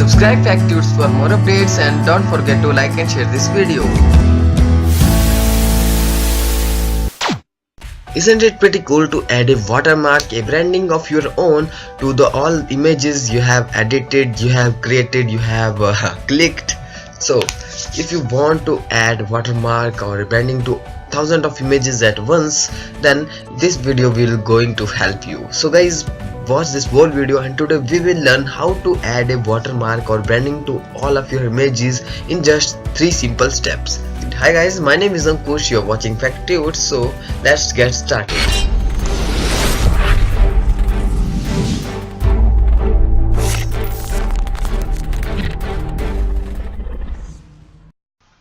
Subscribe Factures for more updates and don't forget to like and share this video. Isn't it pretty cool to add a watermark, a branding of your own to the all images you have edited, you have created, you have clicked? So if you want to add watermark or a branding to thousands of images at once, then this video will going to help you. So guys, watch this whole video and today we will learn how to add a watermark or branding to all of your images in just 3 simple steps. Hi guys, my name is Ankush, you're watching Factures, so let's get started.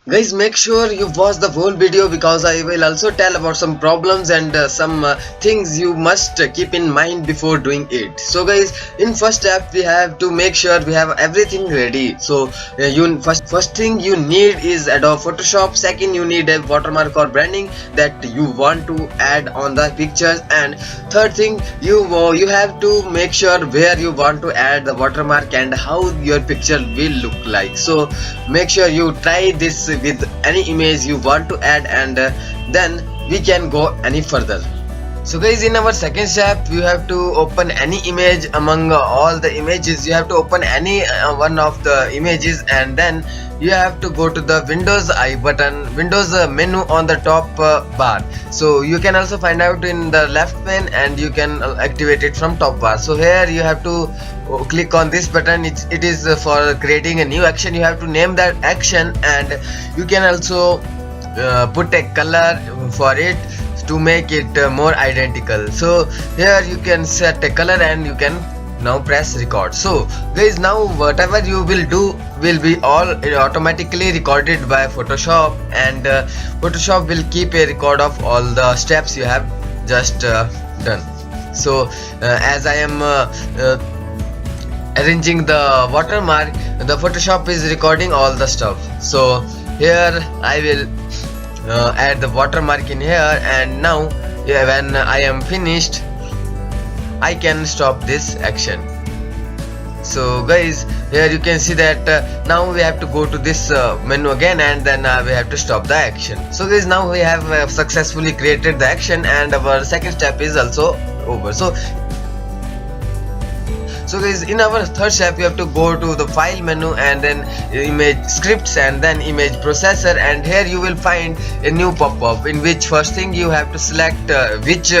Guys, make sure you watch the whole video because I will also tell about some problems and some things you must keep in mind before doing it. So guys, in first step we have to make sure we have everything ready. So first thing you need is Adobe Photoshop. Second, you need a watermark or branding that you want to add on the pictures, and third thing, you have to make sure where you want to add the watermark and how your picture will look like. So make sure you try this with any image you want to add, and then we can go any further. So guys, in our second step you have to open any image among all the images. You have to open any one of the images, and then you have to go to the Windows menu on the top bar. So you can also find out in the left pane and you can activate it from top bar. So here you have to click on this button. It is for creating a new action. You have to name that action, and you can also put a color for it to make it more identical. So here you can set a color and you can now press record. So guys, now whatever you will do will be all automatically recorded by Photoshop, and Photoshop will keep a record of all the steps you have just done. So as I am arranging the watermark, the Photoshop is recording all the stuff. So here I will add the watermark in here, and now when I am finished I can stop this action. So guys, here you can see that now we have to go to this menu again, and then we have to stop the action. So guys, now we have successfully created the action and our second step is also over. So guys, in our third step you have to go to the file menu and then image scripts and then image processor, and here you will find a new pop-up in which first thing you have to select which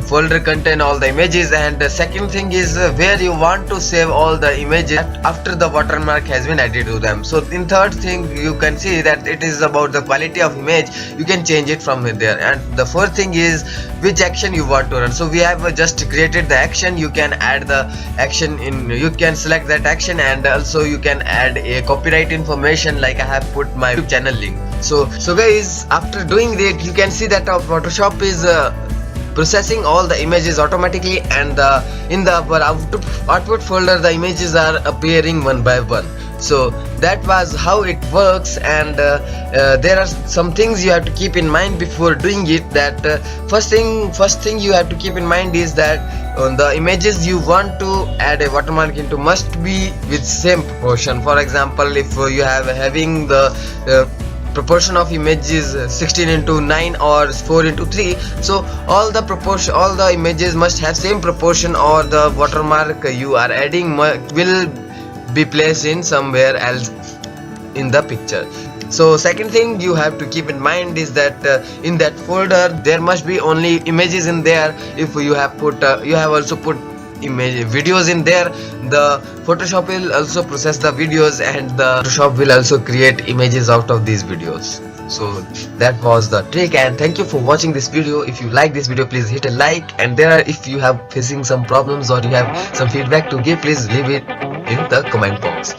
folder contain all the images, and the second thing is where you want to save all the images after the watermark has been added to them. So in third thing you can see that it is about the quality of image. You can change it from there, and the fourth thing is which action you want to run. So we have just created the action. You can add the action you can select that action, and also you can add a copyright information like I have put my YouTube channel link. So guys, after doing that you can see that our Photoshop is processing all the images automatically, and in the output folder the images are appearing one by one. So that was how it works, and there are some things you have to keep in mind before doing it. That first thing you have to keep in mind is that the images you want to add a watermark into must be with same proportion. For example, if you have having the proportion of images 16:9 or 4:3, so all the images must have same proportion, or the watermark you are adding will be placed in somewhere else in the picture. So second thing you have to keep in mind is that in that folder there must be only images in there. If you have also put videos in there, the Photoshop will also process the videos, and the Photoshop will also create images out of these videos. So that was the trick, and thank you for watching this video. If you like this video, please hit a like, and if you have facing some problems or you have some feedback to give, please leave it in the comment box.